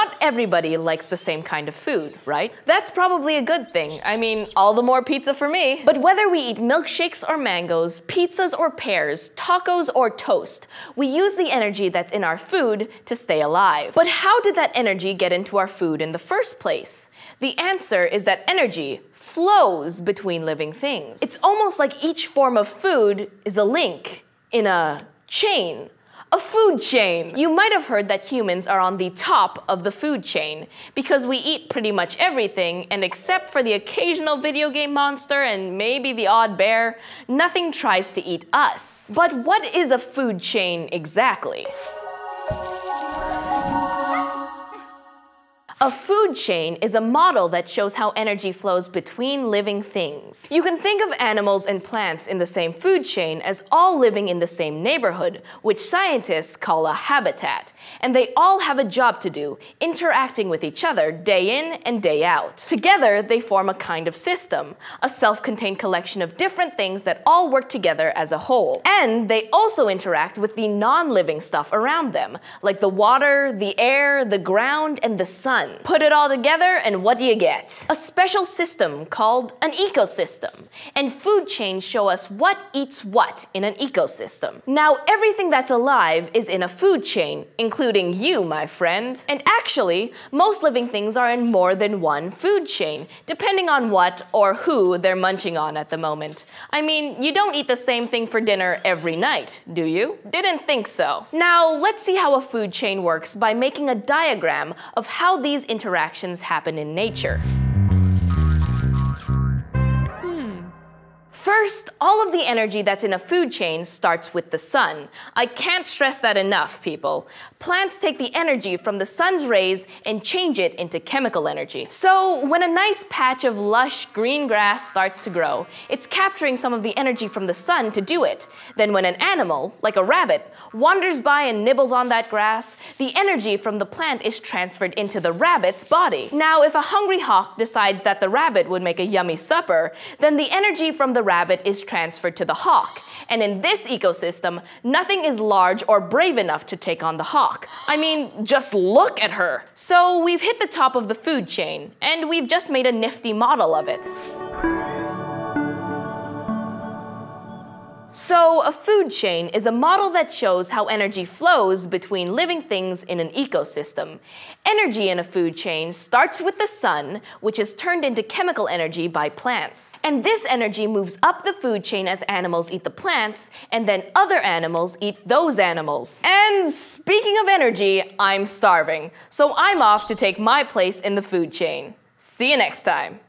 not everybody likes the same kind of food, right? That's probably a good thing. I mean, all the more pizza for me. But whether we eat milkshakes or mangoes, pizzas or pears, tacos or toast, we use the energy that's in our food to stay alive. But how did that energy get into our food in the first place? The answer is that energy flows between living things. It's almost like each form of food is a link in a chain. A food chain. You might have heard that humans are on the top of the food chain because we eat pretty much everything, and except for the occasional video game monster and maybe the odd bear, nothing tries to eat us. But what is a food chain exactly? A food chain is a model that shows how energy flows between living things. You can think of animals and plants in the same food chain as all living in the same neighborhood, which scientists call a habitat. And they all have a job to do, interacting with each other day in and day out. Together, they form a kind of system, a self-contained collection of different things that all work together as a whole. And they also interact with the non-living stuff around them, like the water, the air, the ground, and the sun. Put it all together, and what do you get? A special system called an ecosystem. And food chains show us what eats what in an ecosystem. Now, everything that's alive is in a food chain, including you, my friend. And actually, most living things are in more than one food chain, depending on what or who they're munching on at the moment. I mean, you don't eat the same thing for dinner every night, do you? Didn't think so. Now, let's see how a food chain works by making a diagram of how these interactions happen in nature. First, all of the energy that's in a food chain starts with the sun. I can't stress that enough, people. Plants take the energy from the sun's rays and change it into chemical energy. So when a nice patch of lush green grass starts to grow, it's capturing some of the energy from the sun to do it. Then when an animal, like a rabbit, wanders by and nibbles on that grass, the energy from the plant is transferred into the rabbit's body. Now, if a hungry hawk decides that the rabbit would make a yummy supper, then the energy from the rabbit is transferred to the hawk. And in this ecosystem, nothing is large or brave enough to take on the hawk. I mean, just look at her. So we've hit the top of the food chain, and we've just made a nifty model of it. So a food chain is a model that shows how energy flows between living things in an ecosystem. Energy in a food chain starts with the sun, which is turned into chemical energy by plants. And this energy moves up the food chain as animals eat the plants, and then other animals eat those animals. And speaking of energy, I'm starving, so I'm off to take my place in the food chain. See you next time.